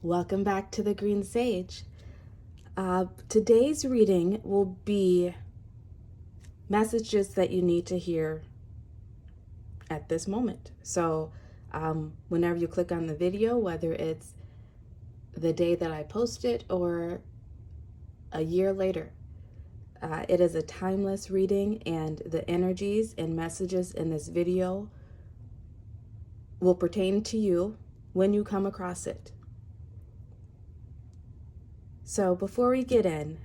Welcome back to the Green Sage. Today's reading will be messages that you need to hear at this moment. So whenever you click on the video, whether it's the day that I post it or a year later, it is a timeless reading, and the energies and messages in this video will pertain to you when you come across it. So before we get in,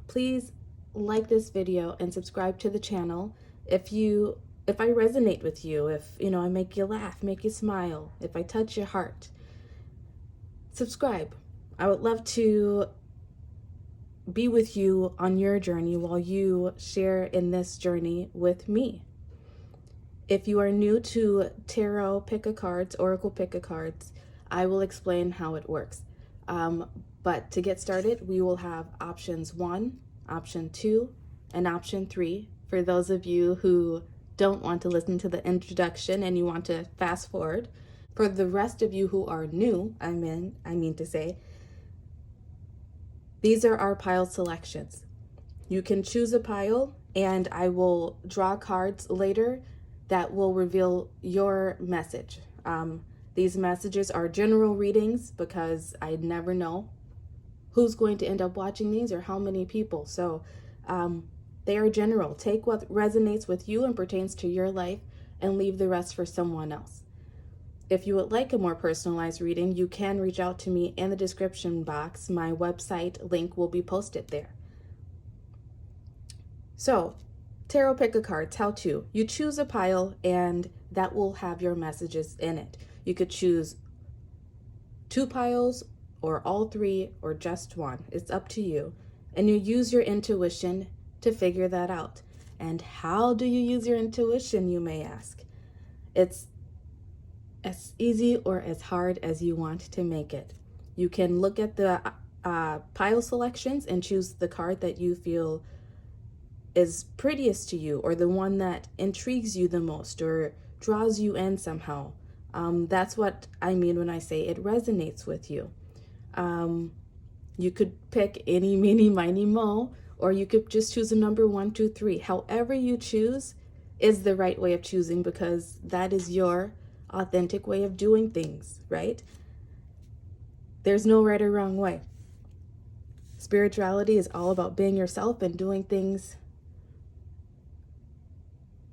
please like this video and subscribe to the channel. If I resonate with you, if I make you laugh, make you smile, if I touch your heart, subscribe. I would love to be with you on your journey while you share in this journey with me. If you are new to Tarot Pick-a-Cards, Oracle Pick-a-Cards, I will explain how it works. But to get started, we will have options 1, option 2, and option 3 for those of you who don't want to listen to the introduction and you want to fast forward. For the rest of you who are new, I mean to say, these are our pile selections. You can choose a pile, and I will draw cards later that will reveal your message. These messages are general readings because I never know who's going to end up watching these or how many people. So they are general. Take what resonates with you and pertains to your life and leave the rest for someone else. If you would like a more personalized reading, you can reach out to me in the description box. My website link will be posted there. So, Tarot Pick-a-Cards, how to. You choose a pile and that will have your messages in it. You could choose 2 piles or all 3 or just 1. It's up to you. And you use your intuition to figure that out. And how do you use your intuition, you may ask? It's as easy or as hard as you want to make it. You can look at the pile selections and choose the card that you feel is prettiest to you, or the one that intrigues you the most or draws you in somehow. That's what I mean when I say it resonates with you. You could pick any, meeny, miny, mo, or you could just choose a number 1, 2, 3. However you choose is the right way of choosing, because that is your authentic way of doing things, right? There's no right or wrong way. Spirituality is all about being yourself and doing things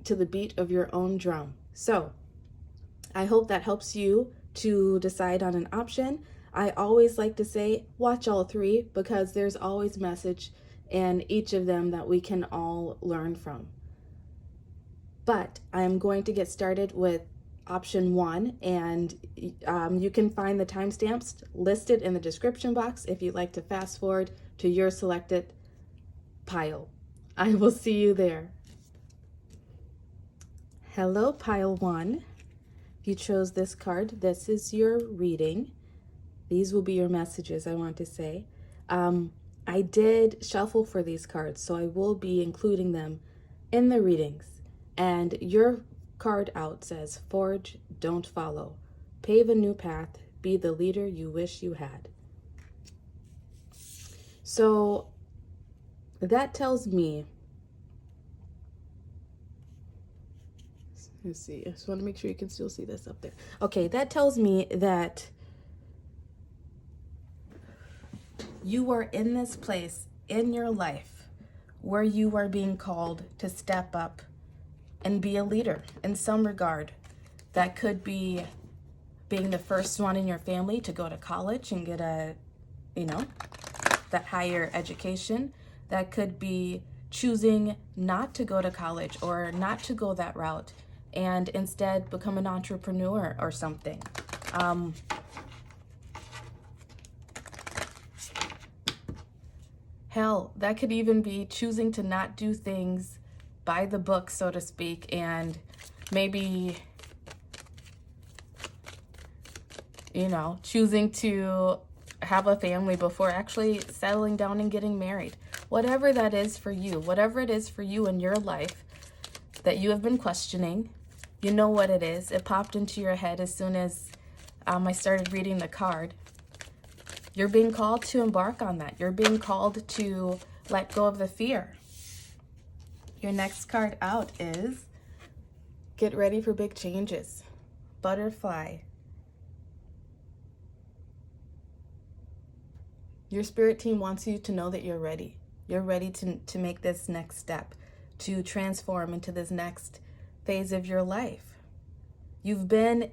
to the beat of your own drum. So I hope that helps you to decide on an option. I always like to say, watch all 3, because there's always message in each of them that we can all learn from. But I am going to get started with option 1, and you can find the timestamps listed in the description box if you'd like to fast forward to your selected pile. I will see you there. Hello, pile 1. If you chose this card, this is your reading. These will be your messages, I want to say. I did shuffle for these cards, so I will be including them in the readings. And your card out says, forge, don't follow. Pave a new path, be the leader you wish you had. So that tells me, let's see, I just want to make sure you can still see this up there. Okay, that tells me that you are in this place in your life where you are being called to step up and be a leader in some regard. That could be being the first one in your family to go to college and get that higher education. That could be choosing not to go to college or not to go that route and instead become an entrepreneur or something. Hell, that could even be choosing to not do things by the book, so to speak, and maybe, choosing to have a family before actually settling down and getting married. Whatever that is for you, whatever it is for you in your life that you have been questioning, you know what it is. It popped into your head as soon as I started reading the card. You're being called to embark on that. You're being called to let go of the fear. Your next card out is get ready for big changes. Butterfly. Your spirit team wants you to know that you're ready. You're ready to make this next step, to transform into this next phase of your life. You've been,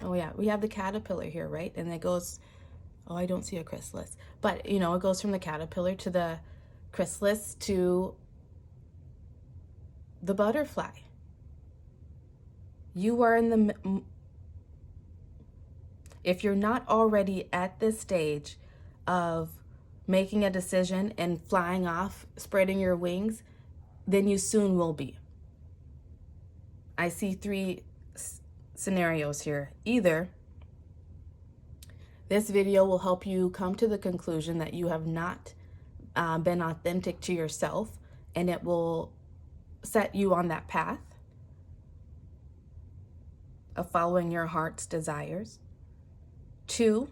oh yeah, we have the caterpillar here, right? And it goes, oh, I don't see a chrysalis. But, it goes from the caterpillar to the chrysalis to the butterfly. You are in the, if you're not already at this stage of making a decision and flying off, spreading your wings, then you soon will be. I see three scenarios here. Either this video will help you come to the conclusion that you have not been authentic to yourself, and it will set you on that path of following your heart's desires. 2,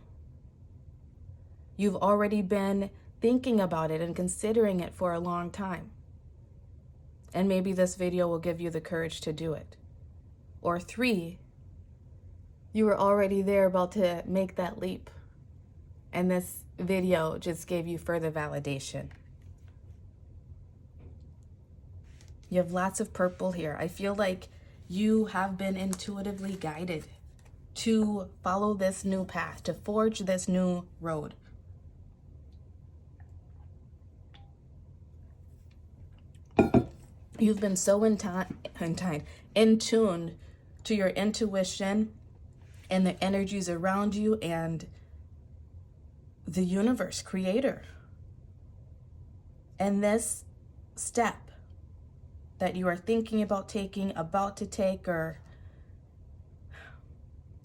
you've already been thinking about it and considering it for a long time. And maybe this video will give you the courage to do it. Or 3, you were already there about to make that leap. And this video just gave you further validation. You have lots of purple here. I feel like you have been intuitively guided to follow this new path, to forge this new road. You've been so in tune to your intuition and the energies around you and the universe, creator. And this step that you are thinking about taking, about to take, or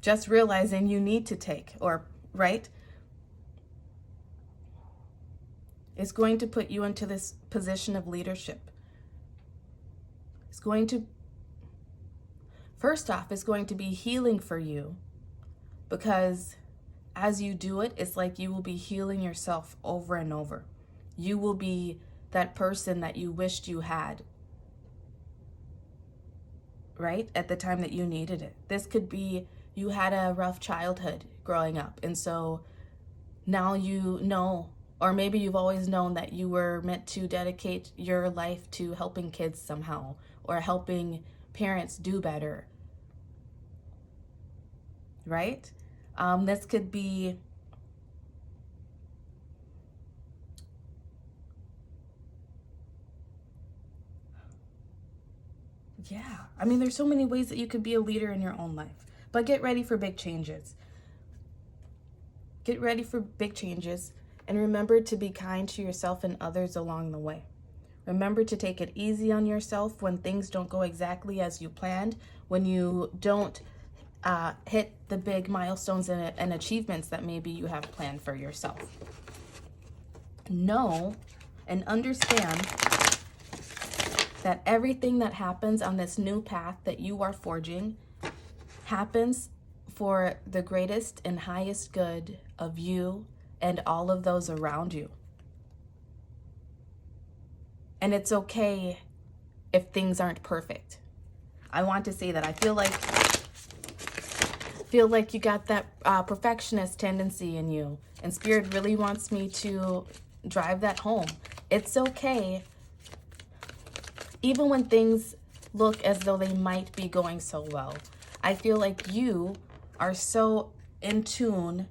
just realizing you need to take, or right, is going to put you into this position of leadership. It's going to, first off, it's going to be healing for you, because as you do it, it's like you will be healing yourself over and over. You will be that person that you wished you had, right, at the time that you needed it. This could be you had a rough childhood growing up, and so now you know, or maybe you've always known that you were meant to dedicate your life to helping kids somehow, or helping parents do better, right? This could be I mean, there's so many ways that you could be a leader in your own life. But get ready for big changes. Get ready for big changes, and remember to be kind to yourself and others along the way. Remember to take it easy on yourself when things don't go exactly as you planned, when you don't hit the big milestones and achievements that maybe you have planned for yourself. Know and understand that everything that happens on this new path that you are forging happens for the greatest and highest good of you and all of those around you. And it's okay if things aren't perfect. I want to say that I feel like you got that perfectionist tendency in you, and Spirit really wants me to drive that home. It's okay, even when things look as though they might be going so well. I feel like you are so in tune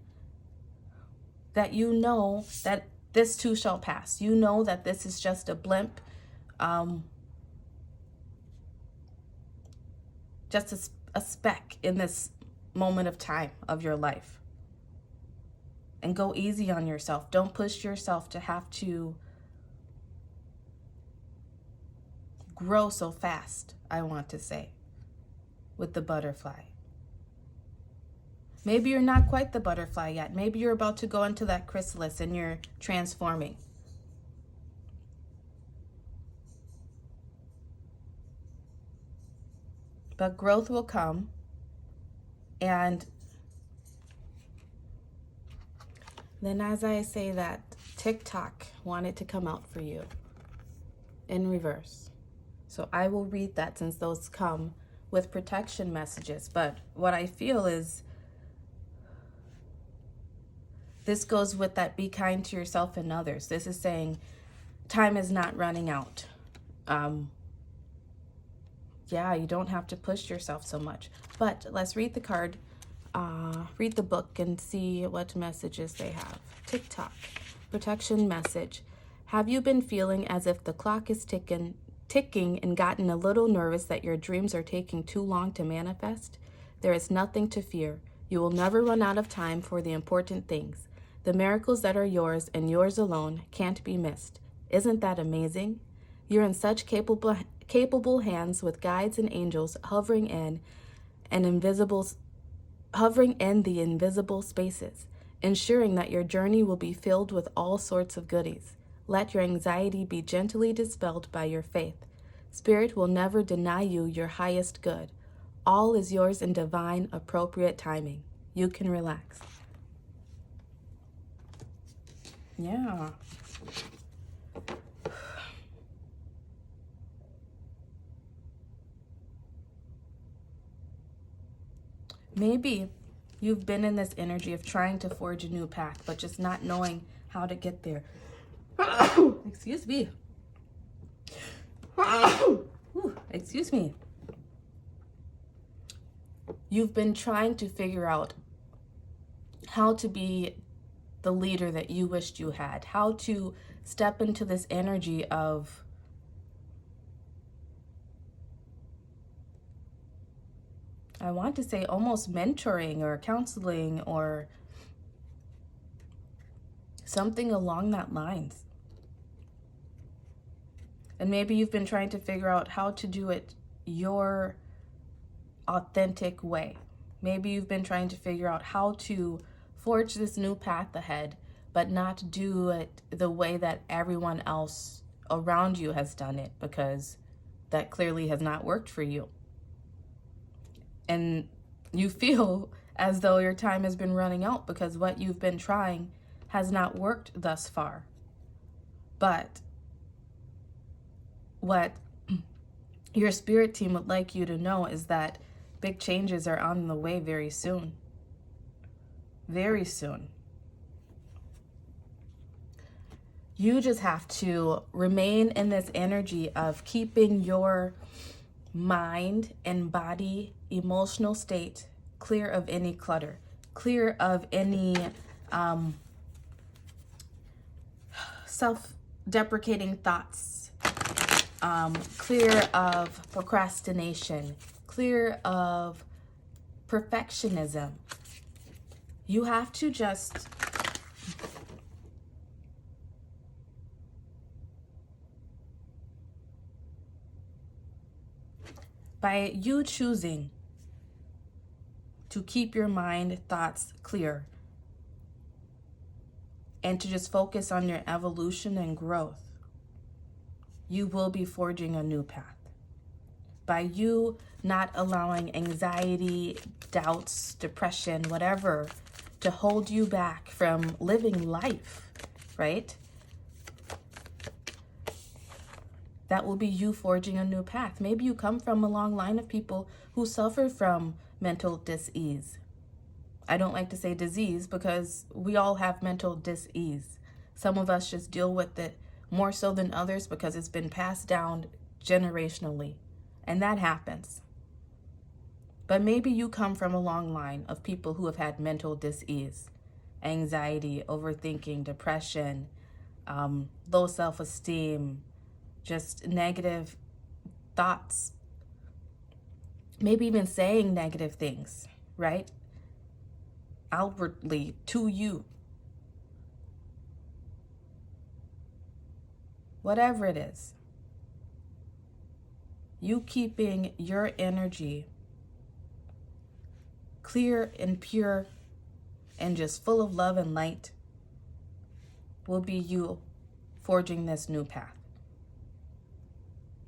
that you know that this too shall pass. You know that this is just a blimp, just a speck in this moment of time of your life. And go easy on yourself. Don't push yourself to have to grow so fast, I want to say, with the butterfly. Maybe you're not quite the butterfly yet. Maybe you're about to go into that chrysalis and you're transforming. But growth will come, and Then as I say that, TikTok wanted to come out for you in reverse. So I will read that since those come with protection messages. But what I feel is this goes with that be kind to yourself and others. This is saying time is not running out. Yeah, you don't have to push yourself so much. But let's read the card, read the book and see what messages they have. TikTok, protection message. Have you been feeling as if the clock is ticking and gotten a little nervous that your dreams are taking too long to manifest? There is nothing to fear. You will never run out of time for the important things. The miracles that are yours and yours alone can't be missed. Isn't that amazing? You're in such capable hands with guides and angels hovering in the invisible spaces, ensuring that your journey will be filled with all sorts of goodies. Let your anxiety be gently dispelled by your faith. Spirit will never deny you your highest good. All is yours in divine, appropriate timing. You can relax. Yeah. Maybe you've been in this energy of trying to forge a new path, but just not knowing how to get there. Excuse me. Excuse me. You've been trying to figure out how to be the leader that you wished you had, how to step into this energy of I want to say almost mentoring or counseling or something along that lines. And maybe you've been trying to figure out how to do it your authentic way. Maybe you've been trying to figure out how to forge this new path ahead, but not do it the way that everyone else around you has done it, because that clearly has not worked for you. And you feel as though your time has been running out because what you've been trying has not worked thus far. But what your spirit team would like you to know is that big changes are on the way very soon. Very soon. You just have to remain in this energy of keeping your mind and body, emotional state clear of any clutter, clear of any self-deprecating thoughts, clear of procrastination, clear of perfectionism. You have to just by you choosing to keep your mind, thoughts clear and to just focus on your evolution and growth, you will be forging a new path. By you not allowing anxiety, doubts, depression, whatever, to hold you back from living life, right? That will be you forging a new path. Maybe you come from a long line of people who suffer from mental dis-ease. I don't like to say disease because we all have mental dis-ease. Some of us just deal with it more so than others because it's been passed down generationally, and that happens. But maybe you come from a long line of people who have had mental dis-ease, anxiety, overthinking, depression, low self-esteem, just negative thoughts, maybe even saying negative things, right? Outwardly to you. Whatever it is. You keeping your energy clear and pure and just full of love and light will be you forging this new path.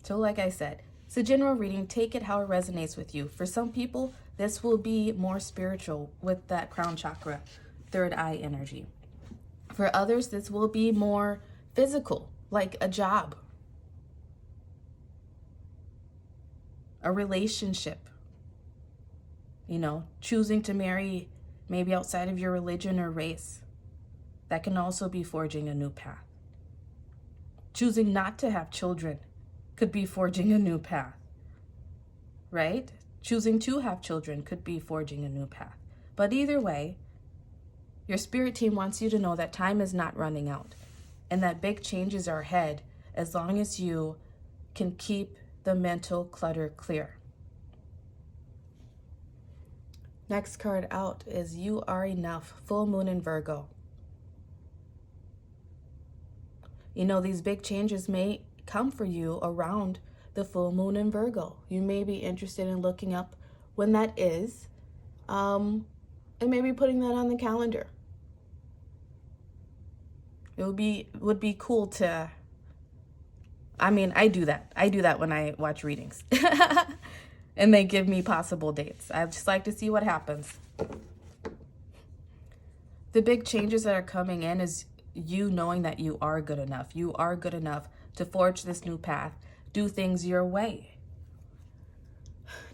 So like I said, it's a general reading. Take it how it resonates with you. For some people, this will be more spiritual with that crown chakra, third eye energy. For others, this will be more physical, like a job, a relationship, choosing to marry maybe outside of your religion or race. That can also be forging a new path. Choosing not to have children could be forging a new path, right? Choosing to have children could be forging a new path. But either way, your spirit team wants you to know that time is not running out and that big changes are ahead as long as you can keep the mental clutter clear. Next card out is You Are Enough, full moon in Virgo. These big changes may come for you around the full moon in Virgo. You may be interested in looking up when that is, and maybe putting that on the calendar. It would be cool to, I do that when I watch readings and they give me possible dates. I just like to see what happens. The big changes that are coming in is you knowing that you are good enough. You are good enough to forge this new path. Do things your way.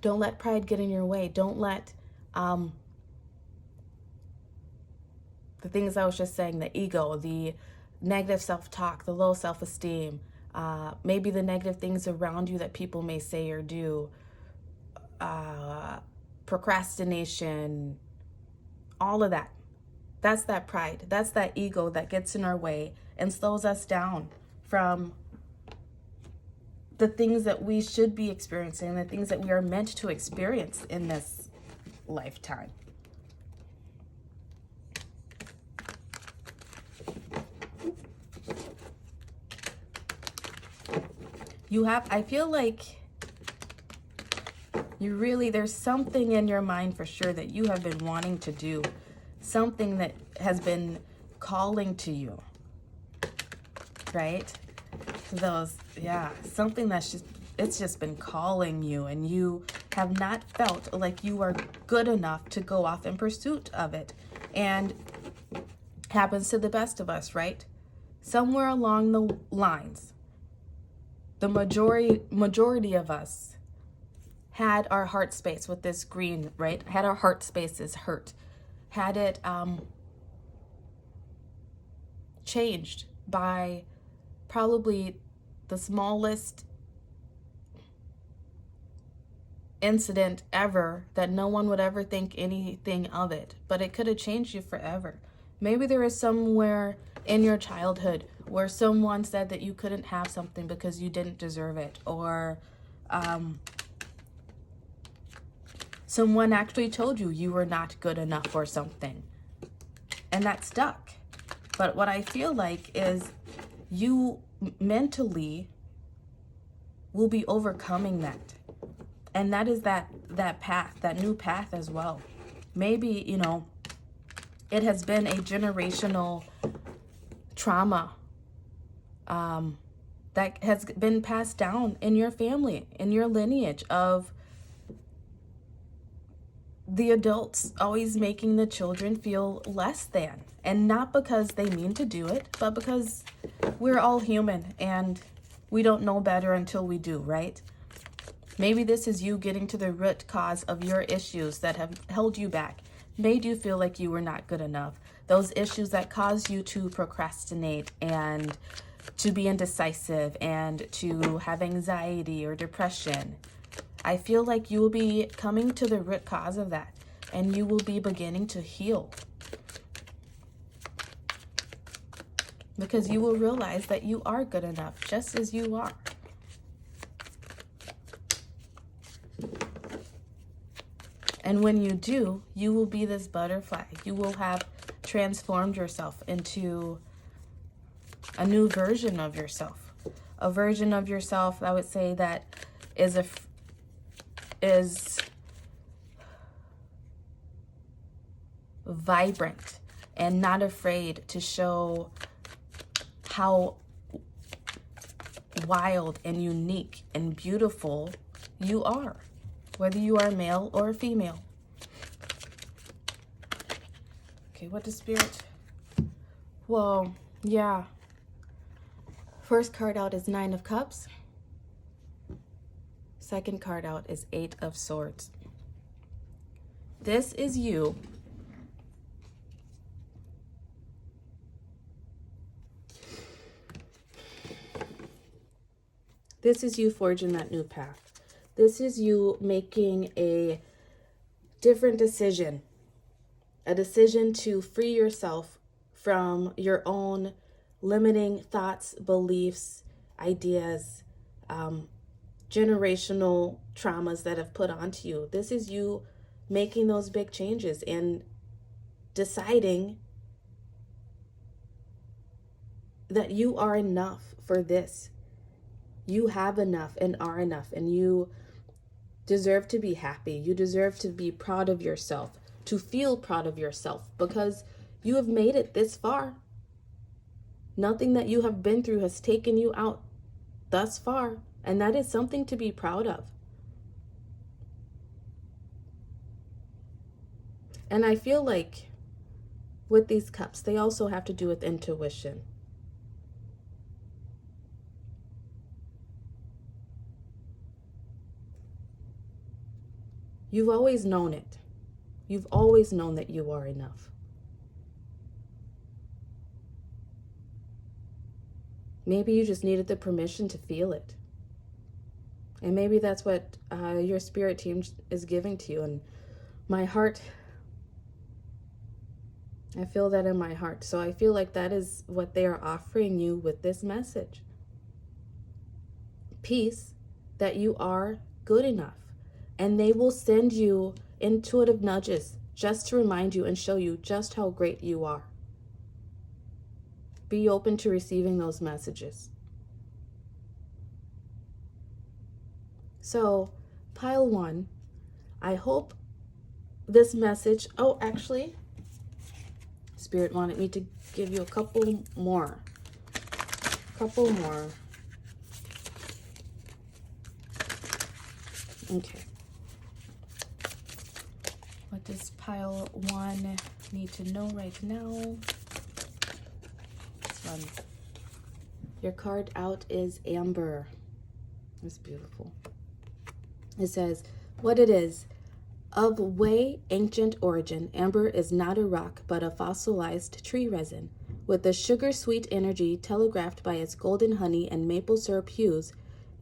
Don't let pride get in your way. Don't let the things I was just saying, the ego, the negative self-talk, the low self-esteem, maybe the negative things around you that people may say or do, procrastination, all of that. That's that pride. That's that ego that gets in our way and slows us down from the things that we should be experiencing, the things that we are meant to experience in this lifetime. I feel like there's something in your mind for sure that you have been wanting to do. Something that has been calling to you, right? Something it's just been calling you, and you have not felt like you are good enough to go off in pursuit of it. And happens to the best of us, right? Somewhere along the lines, the majority of us had our heart space with this green, right? Had our heart spaces hurt. Had it changed by probably the smallest incident ever that no one would ever think anything of it, but it could have changed you forever. Maybe there is somewhere in your childhood where someone said that you couldn't have something because you didn't deserve it, or someone actually told you you were not good enough for something, and that stuck. But what I feel like is you mentally will be overcoming that. And that is that path, that new path as well. Maybe, it has been a generational trauma that has been passed down in your family, in your lineage, of the adults always making the children feel less than. And not because they mean to do it, but because we're all human and we don't know better until we do, right? Maybe this is you getting to the root cause of your issues that have held you back, made you feel like you were not good enough. Those issues that caused you to procrastinate and to be indecisive and to have anxiety or depression. I feel like you will be coming to the root cause of that, and you will be beginning to heal. Because you will realize that you are good enough just as you are. And when you do, you will be this butterfly. You will have transformed yourself into a new version of yourself. A version of yourself, I would say, that is vibrant and not afraid to show how wild and unique and beautiful you are, whether you are male or female. Okay, what does Spirit Well, yeah. First card out is Nine of Cups. Second card out is Eight of Swords. This is you forging that new path. This is you making a different decision. A decision to free yourself from your own limiting thoughts, beliefs, ideas, generational traumas that have put onto you. This is you making those big changes and deciding that you are enough for this. You have enough and are enough, and you deserve to be happy. You deserve to be proud of yourself, to feel proud of yourself, because you have made it this far. Nothing that you have been through has taken you out thus far, and that is something to be proud of. And I feel like with these cups, they also have to do with intuition. You've always known it. You've always known that you are enough. Maybe you just needed the permission to feel it. And maybe that's what your spirit team is giving to you. And my heart, I feel that in my heart. So I feel like that is what they are offering you with this message. Peace, that you are good enough. And they will send you intuitive nudges just to remind you and show you just how great you are. Be open to receiving those messages. So, pile one, I hope this message, oh, actually, Spirit wanted me to give you a couple more. Okay. What does pile one need to know right now? This one. Your card out is Amber. It's beautiful. It says, what it is. Of way ancient origin, amber is not a rock but a fossilized tree resin. With the sugar-sweet energy telegraphed by its golden honey and maple syrup hues,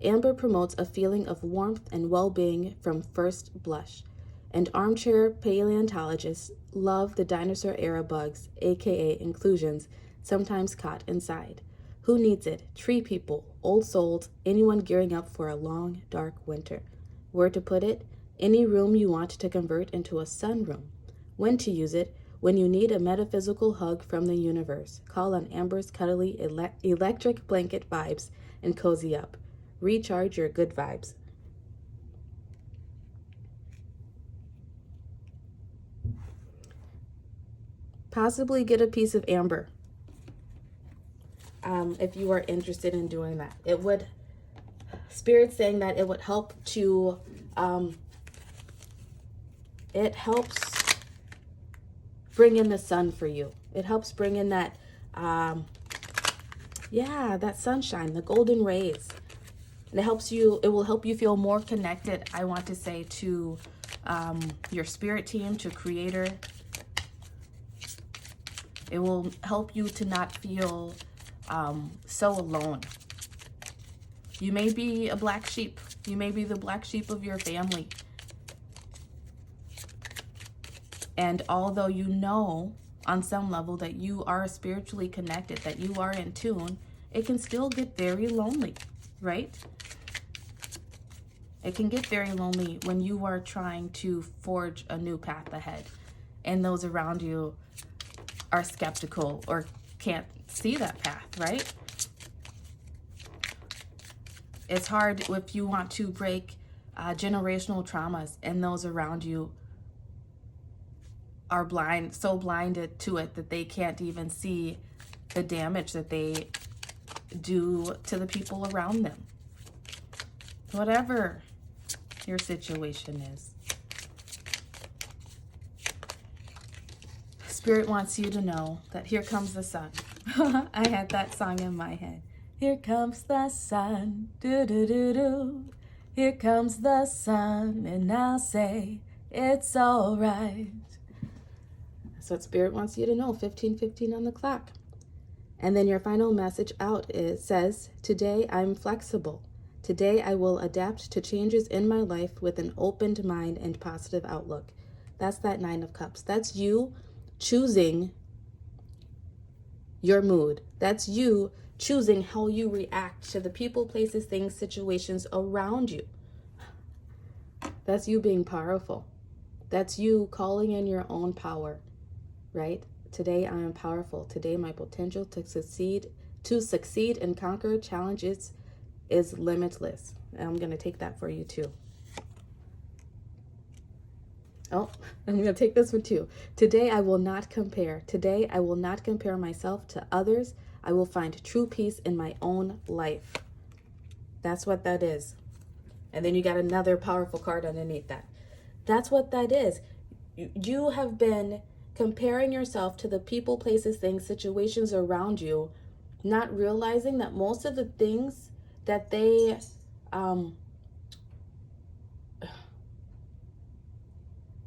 amber promotes a feeling of warmth and well-being from first blush. And armchair paleontologists love the dinosaur-era bugs, aka inclusions, sometimes caught inside. Who needs it? Tree people, old souls, anyone gearing up for a long, dark winter. Where to put it? Any room you want to convert into a sunroom. When to use it? When you need a metaphysical hug from the universe. Call on Amber's cuddly electric blanket vibes and cozy up. Recharge your good vibes. Possibly get a piece of amber if you are interested in doing that. It would, Spirit's saying that it would help to, it helps bring in the sun for you. It helps bring in that, that sunshine, the golden rays. And it will help you feel more connected, I want to say, to your spirit team, to Creator. It will help you to not feel so alone. You may be a black sheep. You may be the black sheep of your family. And although you know on some level that you are spiritually connected, that you are in tune, it can still get very lonely, right? It can get very lonely when you are trying to forge a new path ahead and those around you are skeptical or can't see that path, right? It's hard if you want to break generational traumas and those around you are so blinded to it that they can't even see the damage that they do to the people around them. Whatever your situation is. Spirit wants you to know that here comes the sun. I had that song in my head. Here comes the sun, do-do-do-do. Here comes the sun, and I'll say it's all right. That's what Spirit wants you to know, 15:15 on the clock. And then your final message out says, today I'm flexible. Today I will adapt to changes in my life with an opened mind and positive outlook. That's that 9 of Cups. That's you choosing your mood. That's you choosing how you react to the people, places, things, situations around you. That's you being powerful. That's you calling in your own power, right? Today I am powerful. Today my potential to succeed and conquer challenges is limitless. And I'm going to take that for you too. Oh, I'm going to take this one too. Today I will not compare. Today I will not compare myself to others. I will find true peace in my own life. That's what that is. And then you got another powerful card underneath that. That's what that is. You have been comparing yourself to the people, places, things, situations around you, not realizing that most of the things that they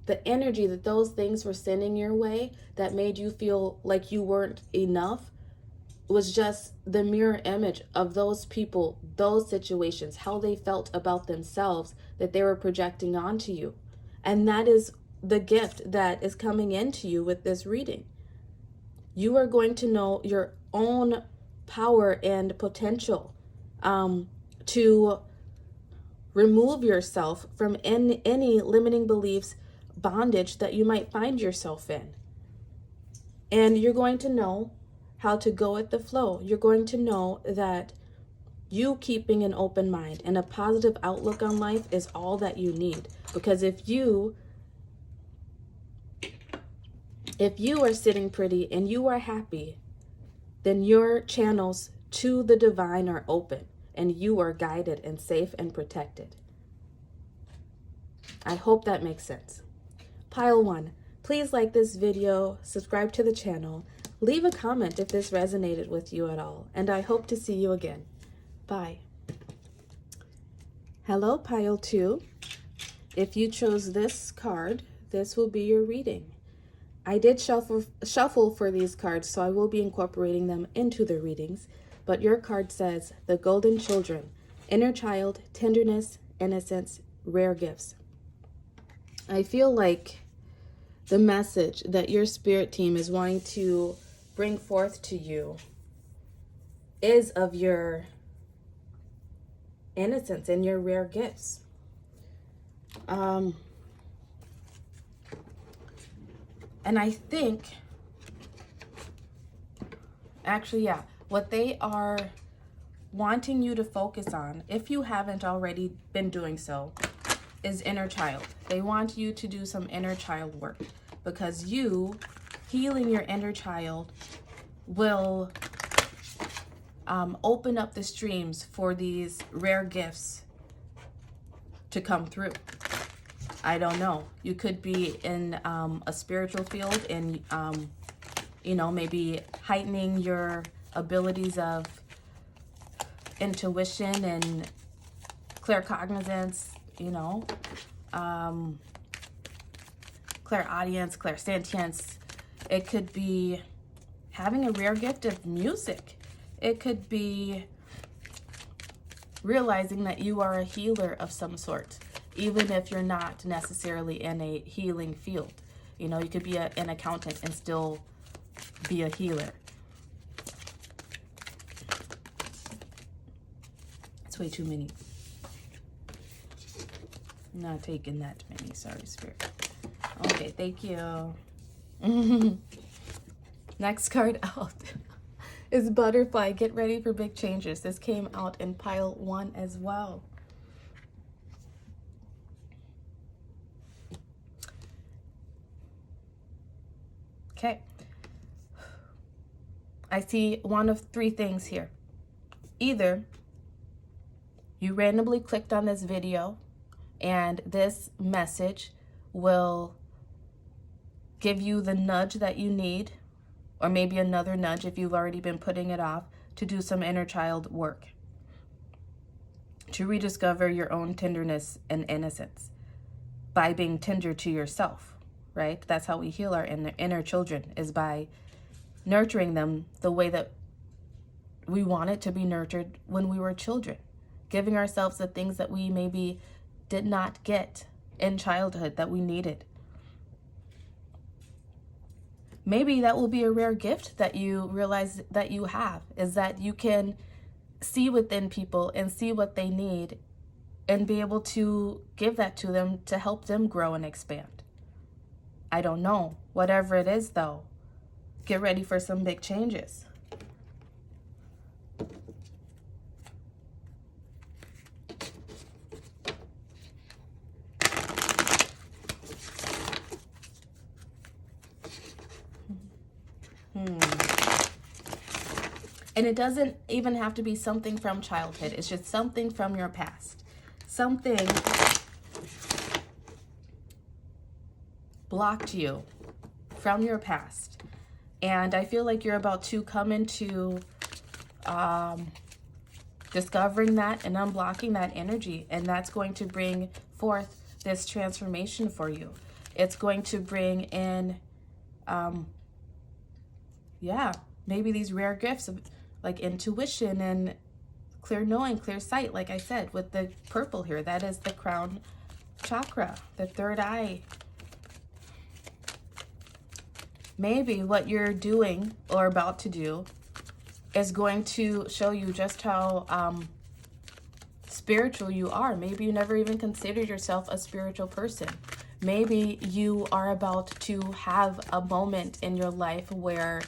the energy that those things were sending your way that made you feel like you weren't enough was just the mirror image of those people, those situations, how they felt about themselves that they were projecting onto you. And that is the gift that is coming into you with this reading. You are going to know your own power and potential to remove yourself from any limiting beliefs, bondage that you might find yourself in. And you're going to know how to go with the flow. You're going to know that you keeping an open mind and a positive outlook on life is all that you need. Because if you are sitting pretty and you are happy, then your channels to the divine are open and you are guided and safe and protected. I hope that makes sense. Pile 1, please like this video, subscribe to the channel, leave a comment if this resonated with you at all, and I hope to see you again. Bye. Hello, Pile 2. If you chose this card, this will be your reading. I did shuffle for these cards, so I will be incorporating them into the readings, but your card says, the Golden Children, Inner Child, Tenderness, Innocence, Rare Gifts. I feel like the message that your spirit team is wanting to bring forth to you is of your innocence and your rare gifts. And I think, actually, yeah, what they are wanting you to focus on, if you haven't already been doing so, is inner child. They want you to do some inner child work, because you healing your inner child will open up the streams for these rare gifts to come through. I don't know. You could be in a spiritual field and, maybe heightening your abilities of intuition and claircognizance, clairaudience, clairsentience. It could be having a rare gift of music. It could be realizing that you are a healer of some sort, even if you're not necessarily in a healing field. You could be an accountant and still be a healer. It's way too many. I'm not taking that many. Sorry, Spirit. Okay, thank you. Next card out is Butterfly. Get ready for big changes. This came out in pile 1 as well. Okay. I see one of 3 things here. Either you randomly clicked on this video and this message will give you the nudge that you need or maybe another nudge if you've already been putting it off, to do some inner child work, to rediscover your own tenderness and innocence by being tender to yourself, right? That's how we heal our inner children, is by nurturing them the way that we wanted to be nurtured when we were children, giving ourselves the things that we maybe did not get in childhood that we needed. Maybe that will be a rare gift that you realize that you have, is that you can see within people and see what they need and be able to give that to them to help them grow and expand. I don't know. Whatever it is, though, get ready for some big changes. And it doesn't even have to be something from childhood. It's just something from your past. Something blocked you from your past. And I feel like you're about to come into discovering that and unblocking that energy. And that's going to bring forth this transformation for you. It's going to bring in, maybe these rare gifts of like intuition and clear knowing, clear sight. Like I said, with the purple here, that is the crown chakra, the third eye. Maybe what you're doing or about to do is going to show you just how spiritual you are. Maybe you never even considered yourself a spiritual person. Maybe you are about to have a moment in your life where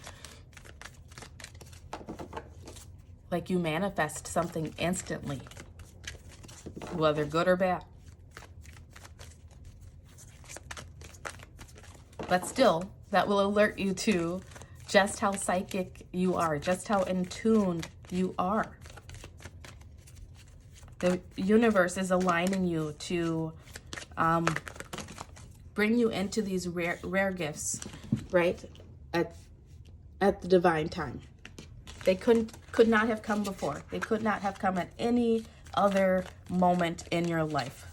like you manifest something instantly, whether good or bad. But still, that will alert you to just how psychic you are, just how in tune you are. The universe is aligning you to bring you into these rare gifts, right? At the divine time. They could not have come before. They could not have come at any other moment in your life.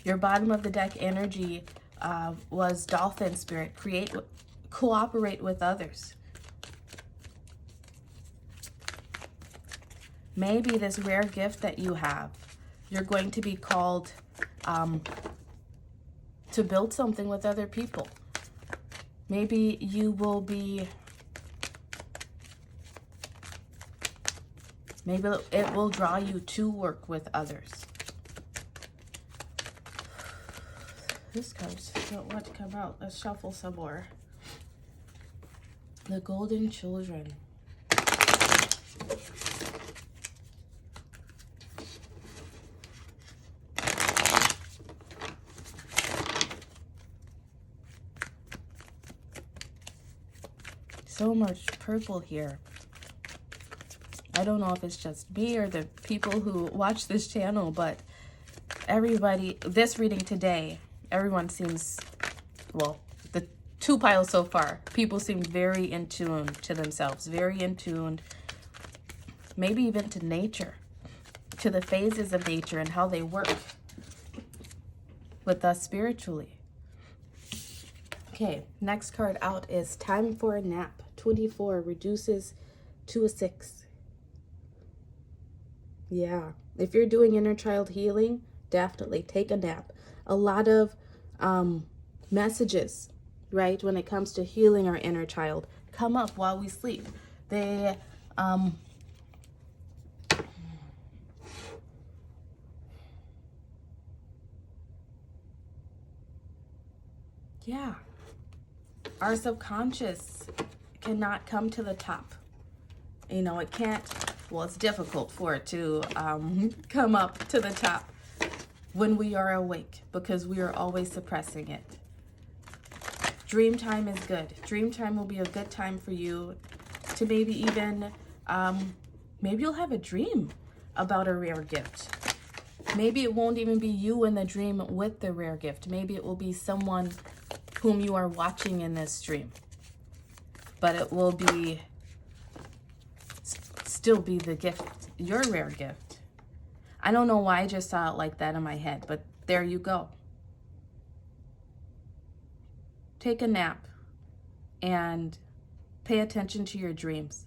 Your bottom of the deck energy was dolphin spirit. Cooperate with others. Maybe this rare gift that you have, you're going to be called to build something with other people. Maybe you will be, maybe it will draw you to work with others. This cards don't want to come out. Let's shuffle some more. The Golden Children. So much purple here. I don't know if it's just me or the people who watch this channel, but everybody, this reading today, everyone seems, well, the two piles so far, people seem very in tune to themselves, very in tune, maybe even to nature, to the phases of nature and how they work with us spiritually. Okay, next card out is Time for a Nap. 24 reduces to a 6. Yeah, if you're doing inner child healing, definitely take a nap. A lot of messages, right, when it comes to healing our inner child, come up while we sleep. They yeah, our subconscious cannot come to the top. You know, it can't, well, it's difficult for it to come up to the top when we are awake, because we are always suppressing it. Dream time is good. Dream time will be a good time for you to maybe even, maybe you'll have a dream about a rare gift. Maybe it won't even be you in the dream with the rare gift. Maybe it will be someone whom you are watching in this stream. But it will be still be the gift, your rare gift. I don't know why I just saw it like that in my head, but there you go. Take a nap and pay attention to your dreams.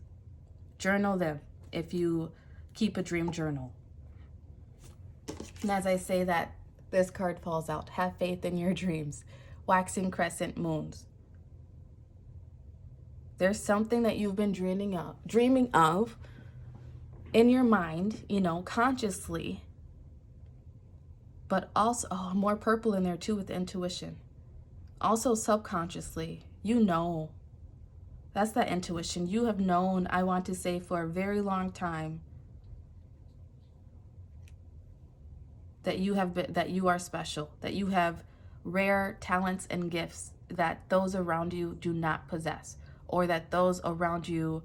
Journal them if you keep a dream journal. And as I say that, this card falls out. Have faith in your dreams. Waxing crescent moons. There's something that you've been dreaming of in your mind, consciously. But also, more purple in there too with intuition. Also subconsciously, that's that intuition. You have known, I want to say, for a very long time that you are special, that you have rare talents and gifts that those around you do not possess, or that those around you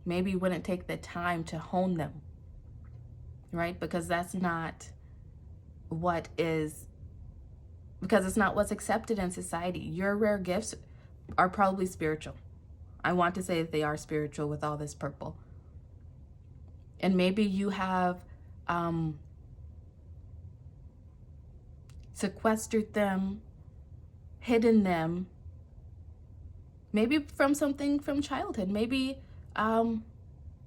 maybe wouldn't take the time to hone them, right? Because it's not what's accepted in society. Your rare gifts are probably spiritual. I want to say that they are spiritual with all this purple. And maybe you have sequestered them, hidden them, maybe from something from childhood. Maybe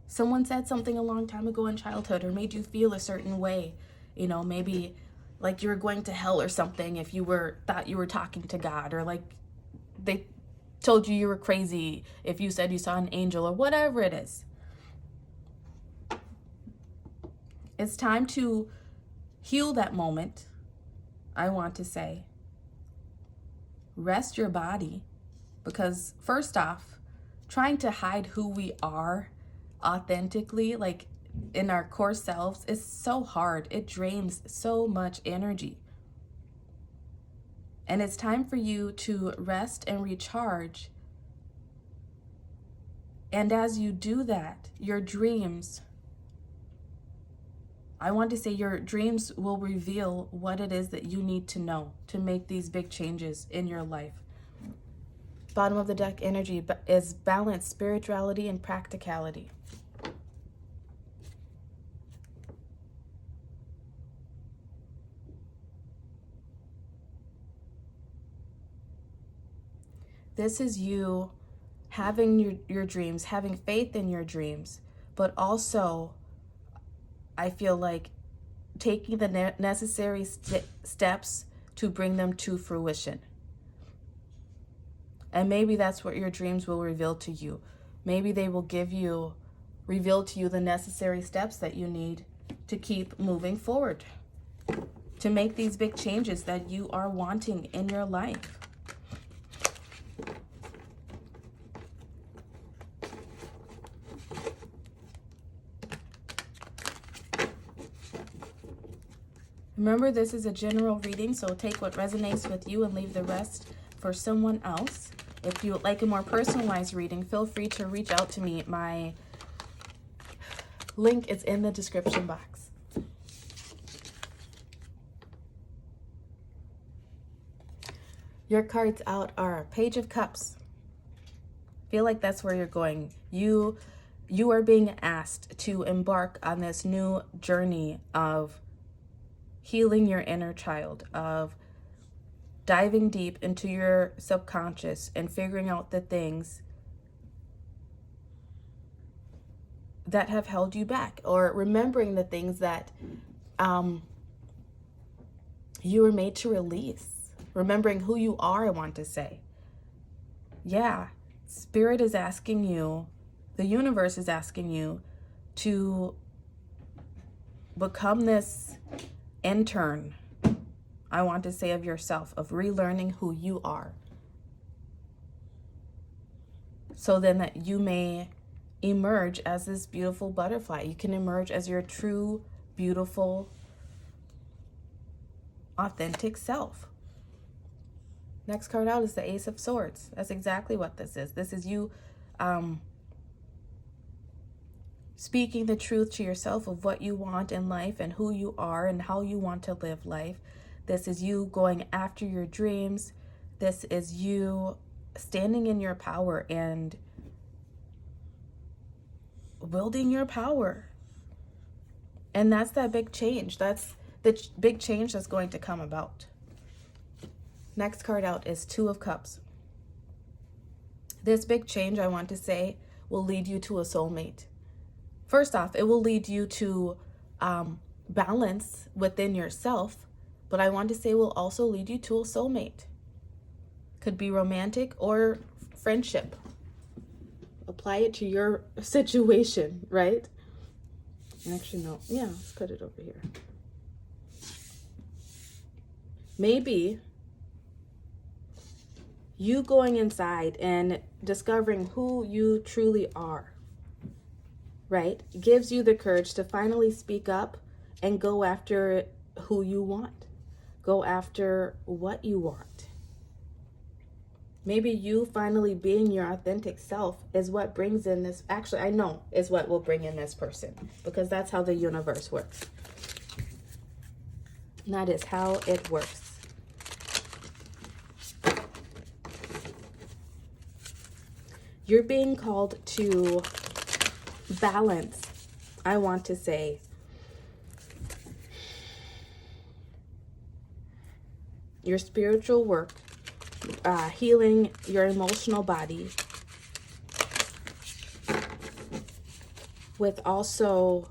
someone said something a long time ago in childhood or made you feel a certain way. Maybe like you were going to hell or something if you thought you were talking to God, or like they told you were crazy if you said you saw an angel, or whatever it is. It's time to heal that moment, I want to say. Rest your body, because first off, trying to hide who we are authentically, like in our core selves, is so hard. It drains so much energy. And it's time for you to rest and recharge. And as you do that, your dreams, I want to say your dreams will reveal what it is that you need to know to make these big changes in your life. Bottom of the deck energy is balance, spirituality, and practicality. This is you having your dreams, having faith in your dreams, but also I feel like taking the necessary steps to bring them to fruition. And maybe that's what your dreams will reveal to you. Maybe they will reveal to you the necessary steps that you need to keep moving forward, to make these big changes that you are wanting in your life. Remember, this is a general reading, so take what resonates with you and leave the rest for someone else. If you would like a more personalized reading, feel free to reach out to me. My link is in the description box. Your cards out are Page of Cups. Feel like that's where you're going. You are being asked to embark on this new journey of healing your inner child, of diving deep into your subconscious and figuring out the things that have held you back, or remembering the things that you were made to release. Remembering who you are, I want to say. Yeah, Spirit is asking you, the universe is asking you to become this intern, I want to say, of yourself, of relearning who you are, so then that you may emerge as this beautiful butterfly. You can emerge as your true, beautiful, authentic self. Next card out is the Ace of Swords. That's exactly what this is. This is you speaking the truth to yourself of what you want in life and who you are and how you want to live life. This is you going after your dreams. This is you standing in your power and wielding your power. And that's that big change. That's the big change that's going to come about. Next card out is Two of Cups. This big change, I want to say, will lead you to a soulmate. First off, it will lead you to balance within yourself, but I want to say will also lead you to a soulmate. Could be romantic or friendship. Apply it to your situation, right? Actually, no. Yeah, let's put it over here. Maybe you going inside and discovering who you truly are, right, gives you the courage to finally speak up and go after who you want. Go after what you want. Maybe you finally being your authentic self is what brings in this. Actually, I know is what will bring in this person, because that's how the universe works. And that is how it works. You're being called to balance, I want to say, your spiritual work, healing your emotional body, with also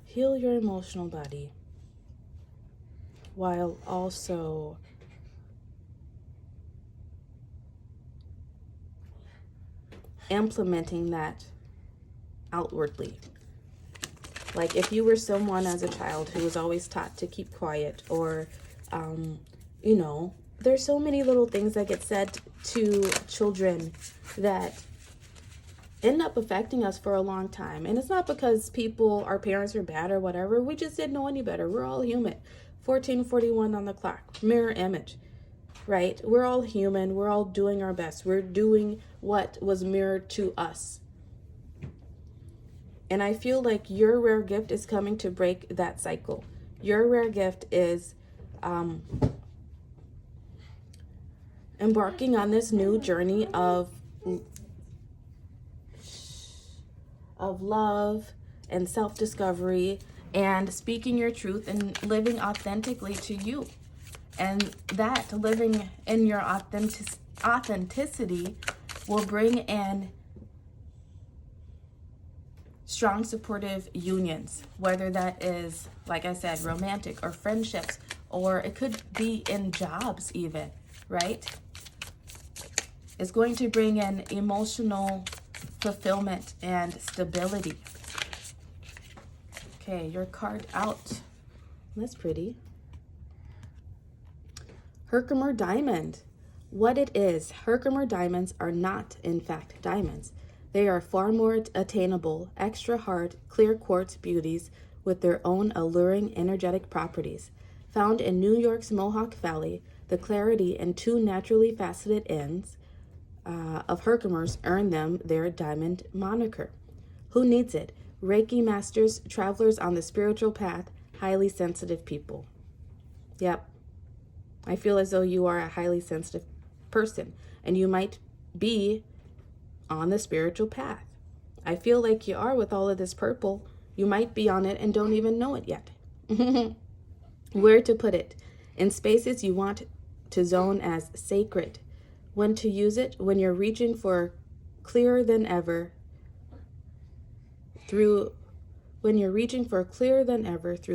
heal your emotional body while also implementing that outwardly. Like if you were someone as a child who was always taught to keep quiet, or, you know, there's so many little things that get said to children that end up affecting us for a long time. And it's not because our parents are bad or whatever. We just didn't know any better. We're all human. 1441 on the clock, mirror image. Right? We're all human. We're all doing our best. We're doing what was mirrored to us. And I feel like your rare gift is coming to break that cycle. Your rare gift is embarking on this new journey of love and self-discovery and speaking your truth and living authentically to you. And that living in your authenticity will bring in strong supportive unions, whether that is, like I said, romantic or friendships, or it could be in jobs even, right? It's going to bring in emotional fulfillment and stability. Okay, your card out. That's pretty. Herkimer diamond. What it is, Herkimer diamonds are not, in fact, diamonds. They are far more attainable, extra hard, clear quartz beauties with their own alluring energetic properties. Found in New York's Mohawk Valley, the clarity and two naturally faceted ends of Herkimers earn them their diamond moniker. Who needs it? Reiki masters, travelers on the spiritual path, highly sensitive people. Yep. I feel as though you are a highly sensitive person, and you might be on the spiritual path. I feel like you are with all of this purple. You might be on it and don't even know it yet. Where to put it? In spaces you want to zone as sacred. When to use it? When you're reaching for clearer than ever through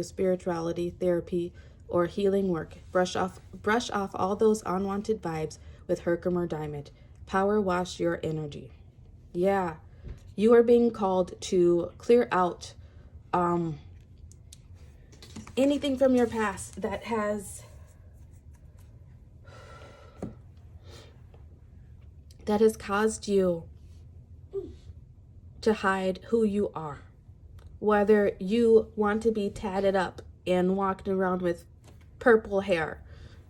spirituality, therapy, or healing work. Brush off all those unwanted vibes with Herkimer diamond. Power wash your energy. Yeah, you are being called to clear out anything from your past that has caused you to hide who you are. Whether you want to be tatted up and walking around with purple hair,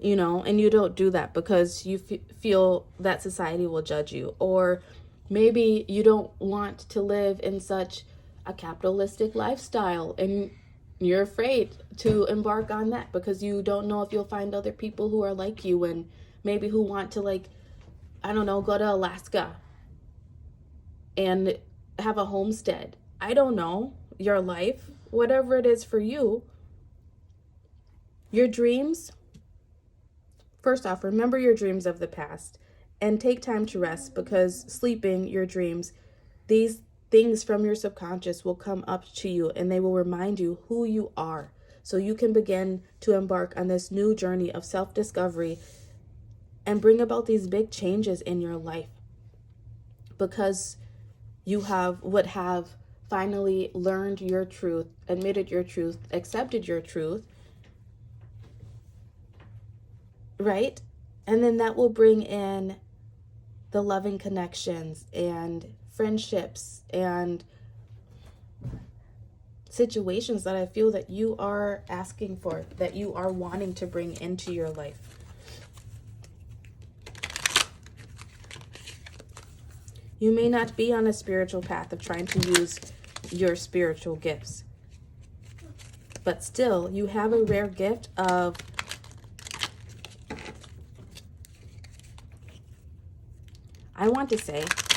and you don't do that because you feel that society will judge you, or maybe you don't want to live in such a capitalistic lifestyle and you're afraid to embark on that because you don't know if you'll find other people who are like you and maybe who want to, like, I don't know, go to Alaska and have a homestead. I don't know, your life, whatever it is for you, your dreams. First off, remember your dreams of the past and take time to rest, because sleeping your dreams, these things from your subconscious will come up to you and they will remind you who you are, so you can begin to embark on this new journey of self-discovery and bring about these big changes in your life, because you would have finally learned your truth, admitted your truth, accepted your truth, right? And then that will bring in the loving connections and friendships and situations that I feel that you are asking for, that you are wanting to bring into your life. You may not be on a spiritual path of trying to use your spiritual gifts, but still you have a rare gift of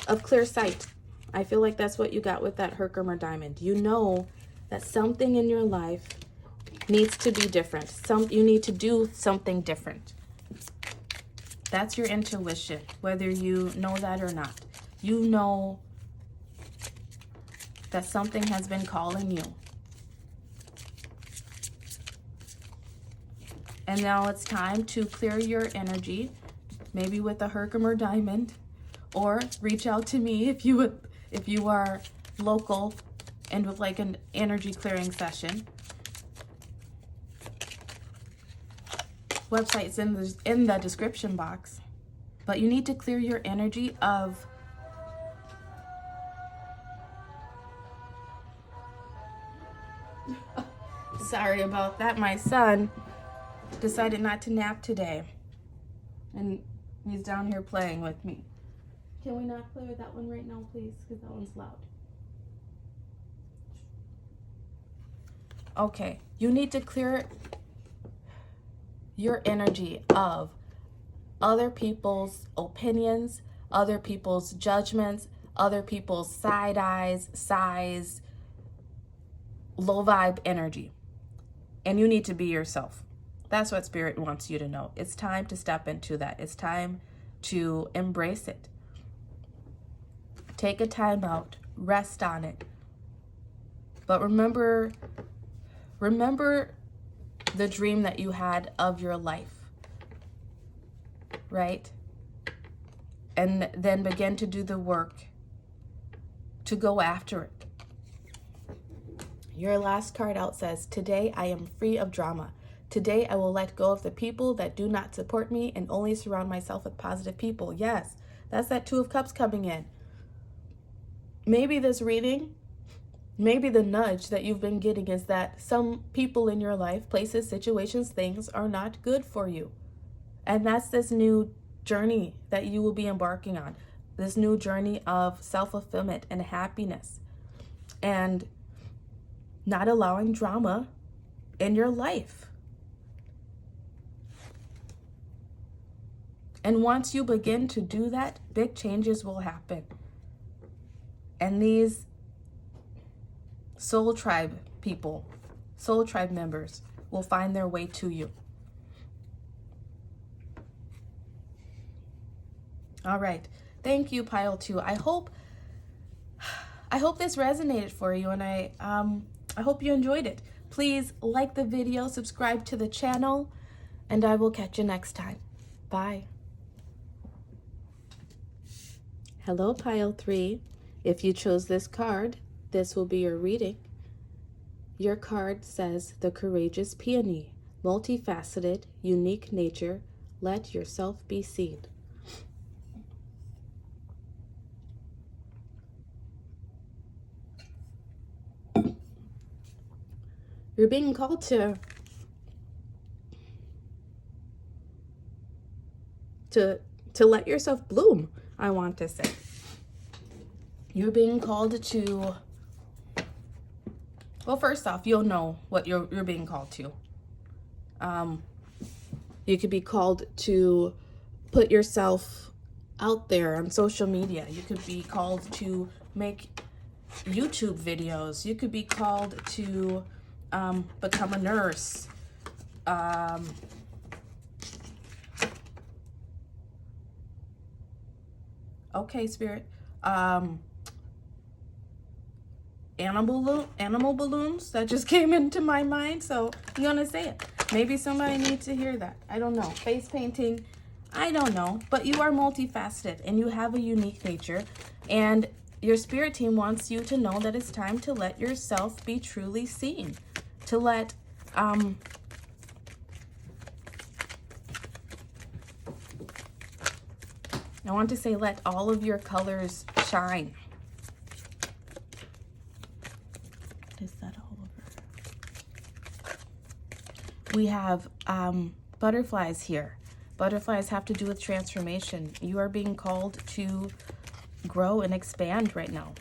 of clear sight. I feel like that's what you got with that Herkimer diamond. You know that something in your life needs to be different. You need to do something different. That's your intuition, whether you know that or not. You know that something has been calling you. And now it's time to clear your energy, maybe with a Herkimer diamond, or reach out to me if you are local and would like an energy clearing session. Website's in the description box. But you need to clear your energy of sorry about that. My son decided not to nap today, and he's down here playing with me. Can we not play with that one right now, please? Because that one's loud. Okay, you need to clear your energy of other people's opinions, other people's judgments, other people's side eyes, sighs, low vibe energy. And you need to be yourself. That's what Spirit wants you to know. It's time to step into that. It's time to embrace it. Take a time out, rest on it. But remember the dream that you had of your life, right? And then begin to do the work to go after it. Your last card out says, today I am free of drama. Today I will let go of the people that do not support me and only surround myself with positive people. Yes, that's that Two of Cups coming in. Maybe this reading, maybe the nudge that you've been getting is that some people in your life, places, situations, things are not good for you. And that's this new journey that you will be embarking on. This new journey of self-fulfillment and happiness. And not allowing drama in your life. And once you begin to do that, big changes will happen. And these soul tribe people, soul tribe members will find their way to you. All right. Thank you, Pile 2. I hope this resonated for you, and I hope you enjoyed it. Please like the video, subscribe to the channel, and I will catch you next time. Bye. Hello, Pile 3. If you chose this card, this will be your reading. Your card says, the courageous peony, multifaceted, unique nature, let yourself be seen. You're being called to to let yourself bloom, I want to say. You're being called to, well, first off, you'll know what you're being called to. You could be called to put yourself out there on social media. You could be called to make YouTube videos. You could be called to become a nurse. Okay, Spirit. Animal balloons, that just came into my mind, so I'm gonna say it. Maybe somebody needs to hear that. I don't know. Face painting, I don't know. But you are multifaceted and you have a unique nature, and your spirit team wants you to know that it's time to let yourself be truly seen. To let I want to say let all of your colors shine. Is that all over? We have butterflies here. Butterflies have to do with transformation. You are being called to grow and expand right now.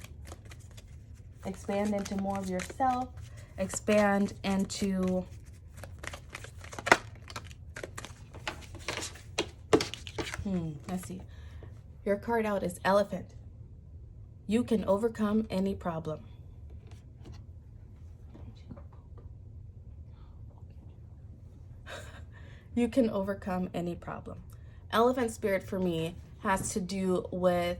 Expand into more of yourself. Expand into let's see. Your card out is Elephant. You can overcome any problem. You can overcome any problem. Elephant spirit for me has to do with,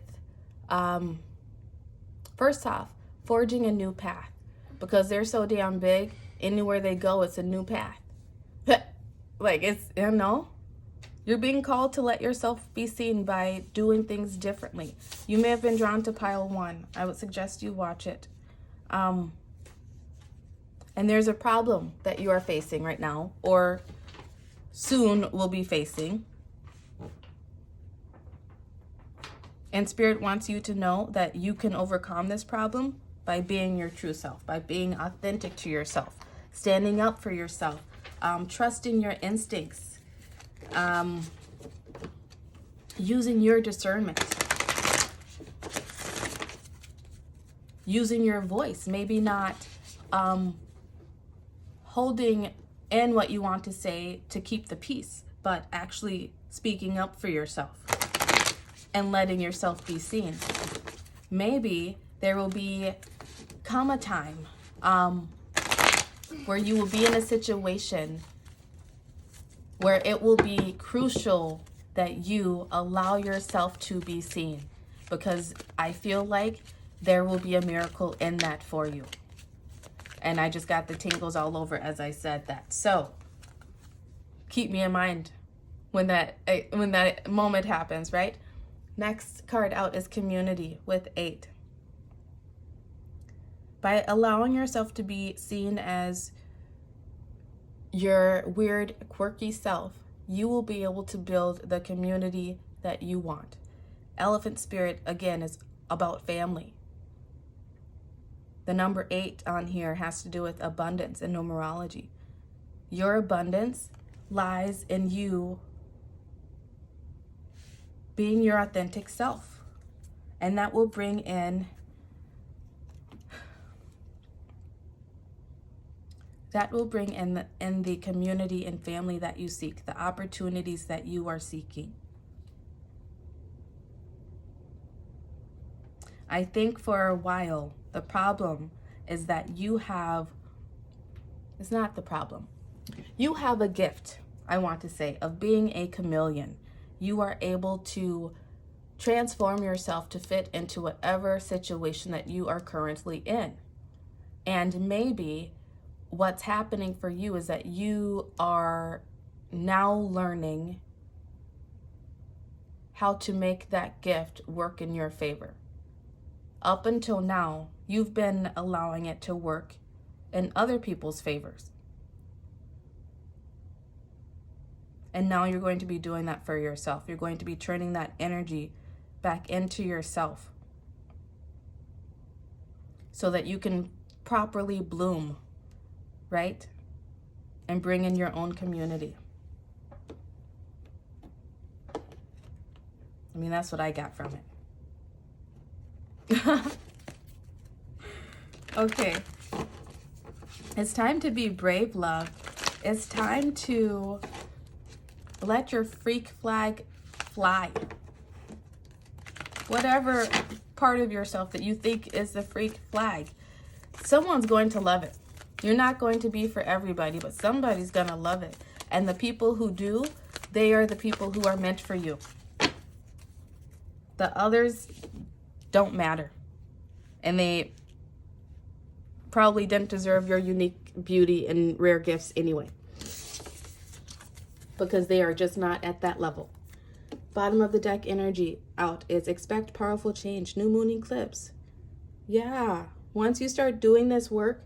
first off, forging a new path. Because they're so damn big, anywhere they go, it's a new path. Like, it's, you know, you're being called to let yourself be seen by doing things differently. You may have been drawn to pile 1. I would suggest you watch it. And there's a problem that you are facing right now, or soon will be facing. And Spirit wants you to know that you can overcome this problem by being your true self, by being authentic to yourself, standing up for yourself, trusting your instincts, using your discernment, using your voice, maybe not holding in what you want to say to keep the peace, but actually speaking up for yourself and letting yourself be seen. Maybe there will come a time where you will be in a situation where it will be crucial that you allow yourself to be seen, because I feel like there will be a miracle in that for you. And I just got the tingles all over as I said that. So keep me in mind when that moment happens, right? Next card out is Community with 8. By allowing yourself to be seen as your weird, quirky self, you will be able to build the community that you want. Elephant spirit, again, is about family. The number 8 on here has to do with abundance and numerology. Your abundance lies in you being your authentic self. And that will bring in the community and family that you seek, the opportunities that you are seeking. I think for a while, the problem is that it's not the problem. You have a gift, I want to say, of being a chameleon. You are able to transform yourself to fit into whatever situation that you are currently in. And maybe what's happening for you is that you are now learning how to make that gift work in your favor. Up until now, you've been allowing it to work in other people's favors. And now you're going to be doing that for yourself. You're going to be turning that energy back into yourself so that you can properly bloom, right? And bring in your own community. I mean, that's what I got from it. Okay. It's time to be brave, love. It's time to let your freak flag fly. Whatever part of yourself that you think is the freak flag, someone's going to love it. You're not going to be for everybody, but somebody's going to love it. And the people who do, they are the people who are meant for you. The others don't matter. And they probably didn't deserve your unique beauty and rare gifts anyway, because they are just not at that level. Bottom of the deck energy out is expect powerful change, new moon eclipse. Yeah, once you start doing this work,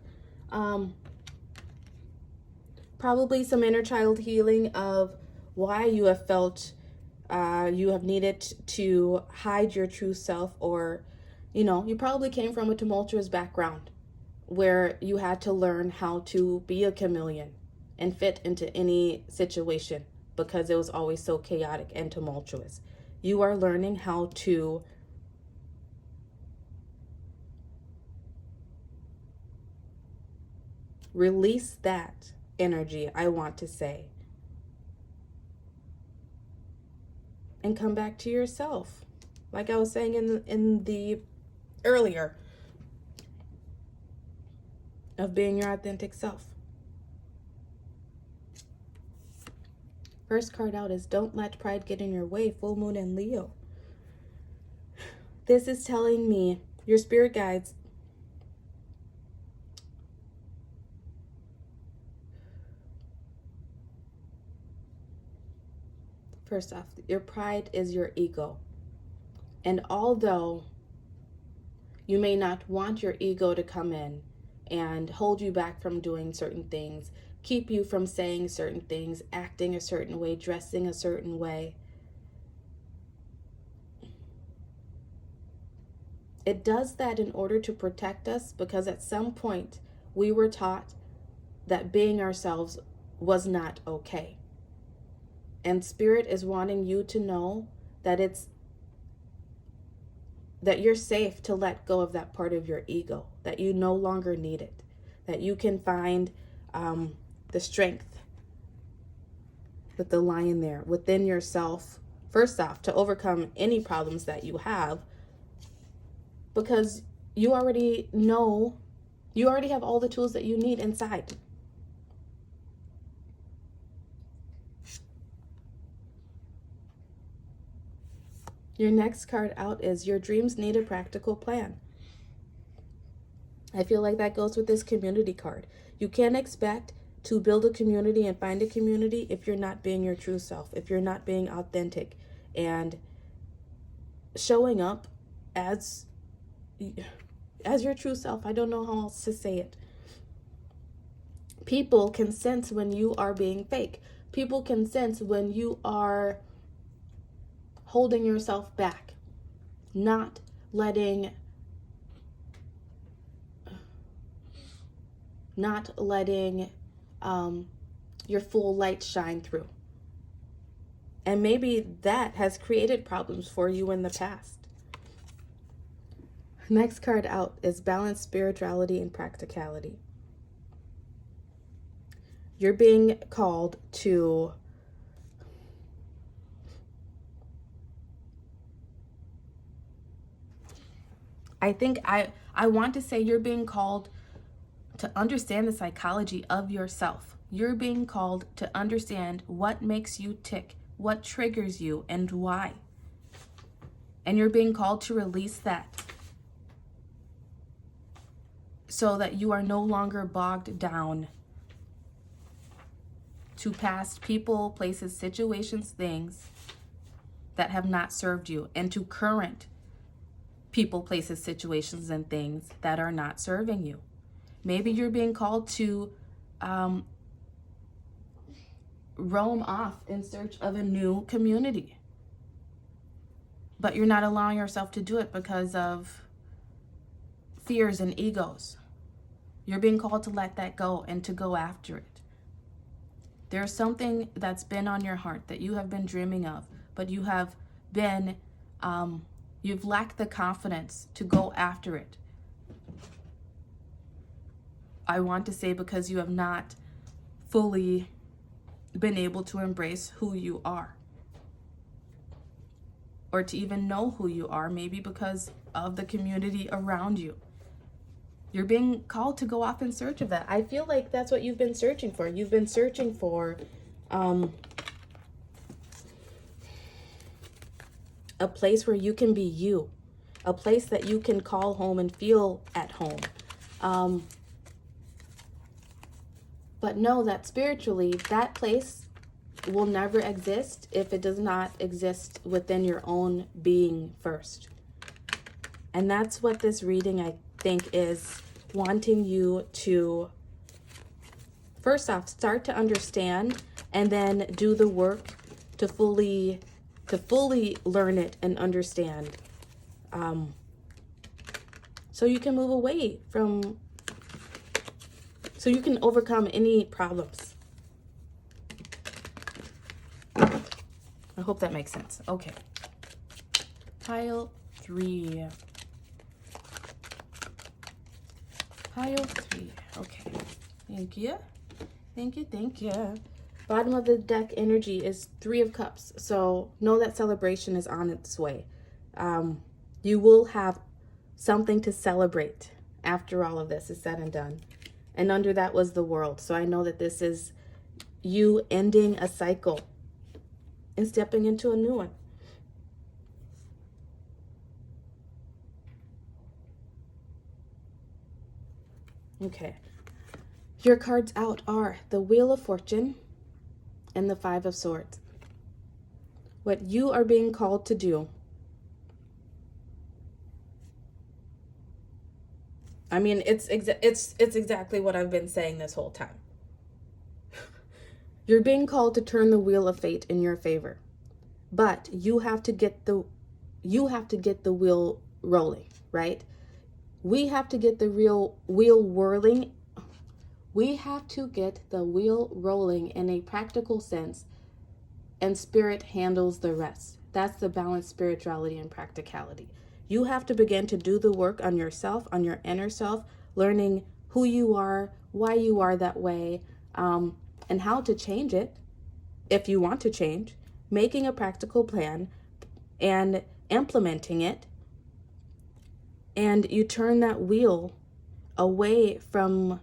probably some inner child healing of why you have felt you have needed to hide your true self, or you probably came from a tumultuous background where you had to learn how to be a chameleon and fit into any situation because it was always so chaotic and tumultuous. You are learning how to release that energy, I want to say, and come back to yourself. Like I was saying in the earlier, of being your authentic self. First card out is don't let pride get in your way, full moon in Leo. This is telling me your spirit guides first off, your pride is your ego. And although you may not want your ego to come in and hold you back from doing certain things, keep you from saying certain things, acting a certain way, dressing a certain way, it does that in order to protect us, because at some point we were taught that being ourselves was not okay. And Spirit is wanting you to know that that you're safe to let go of that part of your ego, that you no longer need it, that you can find the strength with the lion there within yourself, first off, to overcome any problems that you have, because you already know, you already have all the tools that you need inside. Your next card out is your dreams need a practical plan. I feel like that goes with this community card. You can't expect to build a community and find a community if you're not being your true self, if you're not being authentic and showing up as your true self. I don't know how else to say it. People can sense when you are being fake. People can sense when you are holding yourself back, not letting your full light shine through. And maybe that has created problems for you in the past. Next card out is balance, spirituality, and practicality. You're being called to I want to say you're being called to understand the psychology of yourself. You're being called to understand what makes you tick, what triggers you, and why. And you're being called to release that so that you are no longer bogged down to past people, places, situations, things that have not served you, and to current people, places, situations, and things that are not serving you. Maybe you're being called to roam off in search of a new community, but you're not allowing yourself to do it because of fears and egos. You're being called to let that go and to go after it. There's something that's been on your heart that you have been dreaming of, but you have been You've lacked the confidence to go after it. I want to say because you have not fully been able to embrace who you are, or to even know who you are, maybe because of the community around you. You're being called to go off in search of that. I feel like that's what you've been searching for. You've been searching for a place where you can be you, a place that you can call home and feel at home. But know that spiritually, that place will never exist if it does not exist within your own being first. And that's what this reading, I think, is wanting you to, first off, start to understand, and then do the work to fully learn it and understand, so you can move away from, so you can overcome any problems. I hope that makes sense. Okay. Pile 3. Pile 3. Okay. Thank you. Thank you. Thank you. Bottom of the deck energy is 3 of Cups. So know that celebration is on its way. You will have something to celebrate after all of this is said and done. And under that was the World. So I know that this is you ending a cycle and stepping into a new one. Okay. Your cards out are the Wheel of Fortune and the 5 of Swords. What you are being called to do, I mean, it's exactly what I've been saying this whole time. You're being called to turn the wheel of fate in your favor. But you have to get the wheel rolling, right? We have to get the wheel whirling. We have to get the wheel rolling in a practical sense, and spirit handles the rest. That's the balanced spirituality and practicality. You have to begin to do the work on yourself, on your inner self, learning who you are, why you are that way, and how to change it if you want to change, making a practical plan and implementing it. And you turn that wheel away from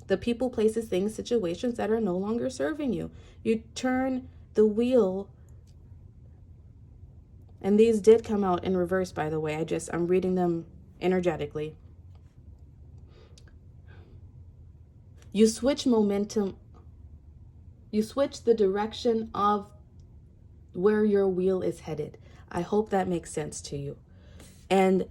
the people, places, things, situations that are no longer serving you. You turn the wheel, and these did come out in reverse, by the way. I'm reading them energetically. You switch momentum. You switch the direction of where your wheel is headed. I hope that makes sense to you. And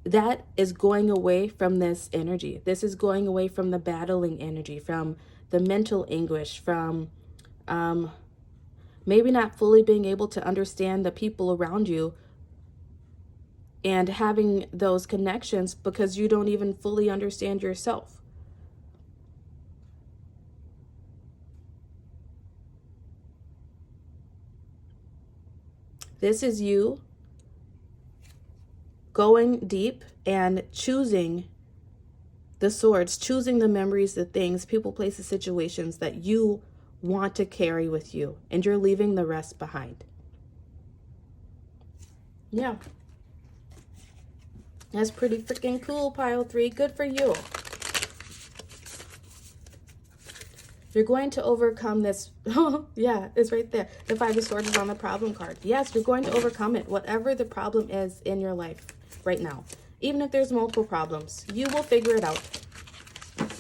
that is going away from this energy. This is going away from the battling energy, from the mental anguish, from maybe not fully being able to understand the people around you and having those connections because you don't even fully understand yourself. This is you going deep and choosing the swords, choosing the memories, the things, people, places, situations that you want to carry with you, and you're leaving the rest behind. Yeah. That's pretty freaking cool, pile 3. Good for you. You're going to overcome this. Oh, yeah, it's right there. The 5 of Swords is on the problem card. Yes, you're going to overcome it. Whatever the problem is in your life right now. Even if there's multiple problems, you will figure it out.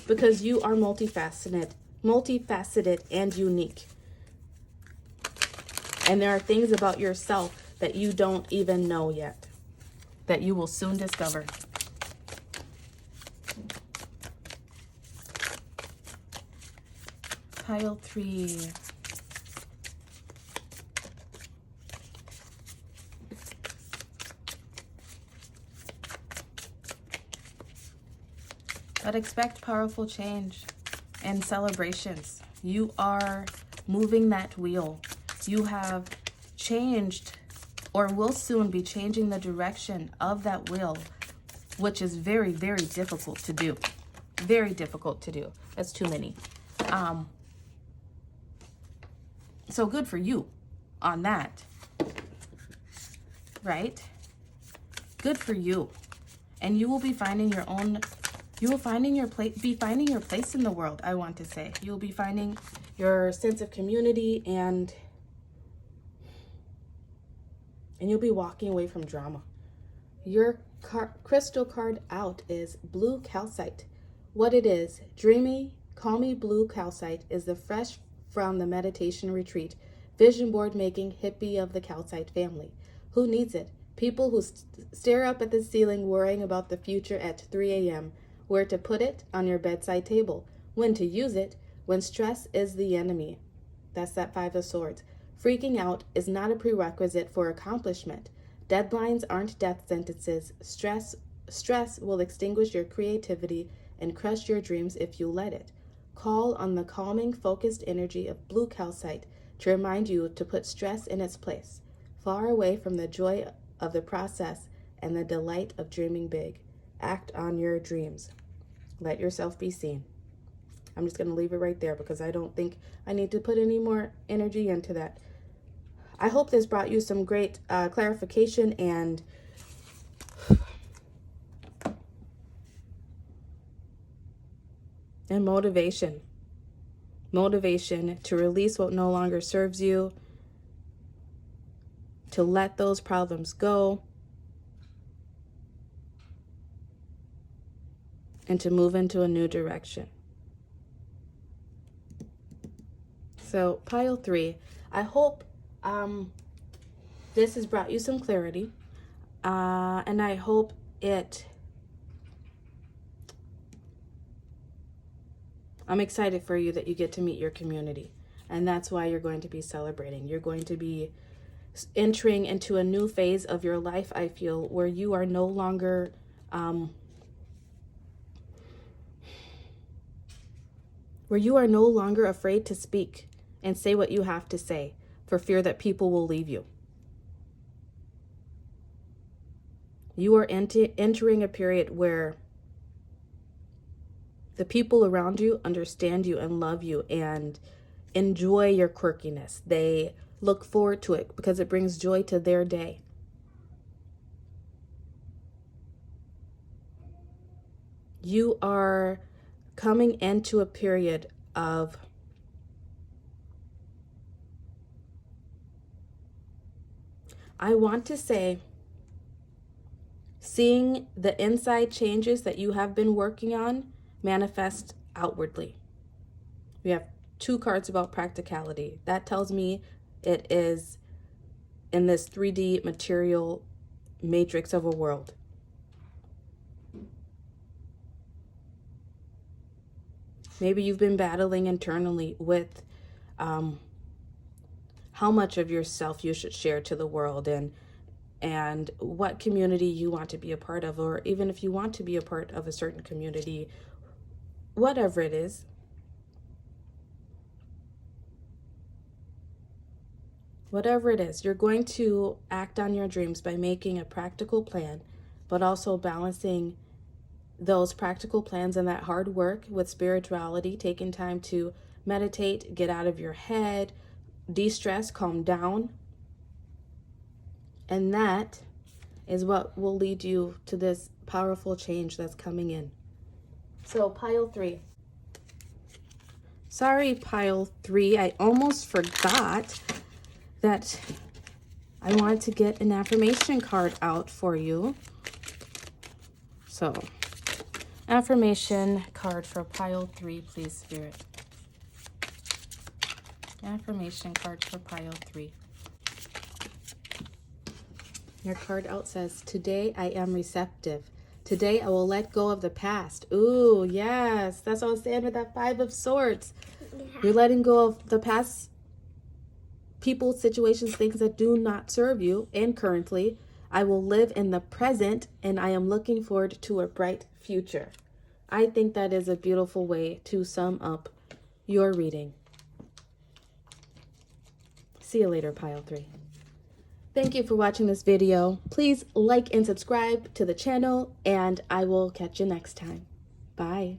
Because you are multifaceted and unique. And there are things about yourself that you don't even know yet, that you will soon discover. Pile 3. But expect powerful change and celebrations. You are moving that wheel. You have changed or will soon be changing the direction of that will, which is very, very difficult to do. Very difficult to do. That's too many. So good for you on that, right? Good for you. And you will be finding your own, you will be finding your place in the world, I want to say. You will be finding your sense of community, and you'll be walking away from drama. Your crystal card out is blue calcite. What it is, dreamy, calmy blue calcite, is the fresh from the meditation retreat, vision board making hippie of the calcite family. Who needs it? People who stare up at the ceiling worrying about the future at 3 a.m., where to put it on your bedside table, when to use it, when stress is the enemy. That's that 5 of Swords. Freaking out is not a prerequisite for accomplishment. Deadlines aren't death sentences. Stress will extinguish your creativity and crush your dreams if you let it. Call on the calming, focused energy of blue calcite to remind you to put stress in its place, far away from the joy of the process and the delight of dreaming big. Act on your dreams. Let yourself be seen. I'm just going to leave it right there because I don't think I need to put any more energy into that. I hope this brought you some great clarification and motivation. Motivation to release what no longer serves you, to let those problems go, and to move into a new direction. So, pile 3, I hope this has brought you some clarity, and I hope I'm excited for you that you get to meet your community, and that's why you're going to be celebrating. You're going to be entering into a new phase of your life, I feel, where you are no longer afraid to speak and say what you have to say for fear that people will leave you. You are entering a period where the people around you understand you and love you and enjoy your quirkiness. They look forward to it because it brings joy to their day. You are coming into a period of I want to say seeing the inside changes that you have been working on manifest outwardly. We have 2 cards about practicality. That tells me it is in this 3D material matrix of a world. Maybe you've been battling internally with how much of yourself you should share to the world and what community you want to be a part of, or even if you want to be a part of a certain community, whatever it is. Whatever it is, you're going to act on your dreams by making a practical plan, but also balancing those practical plans and that hard work with spirituality, taking time to meditate, get out of your head, de-stress, calm down. And that is what will lead you to this powerful change that's coming in. So pile 3. Sorry, pile 3. I almost forgot that I wanted to get an affirmation card out for you. So, affirmation card for pile 3, please, Spirit. Affirmation card for pile 3. Your card out says, today I am receptive. Today I will let go of the past. Ooh, yes. That's what I was saying with that 5 of Swords. You're letting go of the past people, situations, things that do not serve you. And currently, I will live in the present, and I am looking forward to a bright future. I think that is a beautiful way to sum up your reading. See you later, pile 3. Thank you for watching this video. Please like and subscribe to the channel, and I will catch you next time. Bye.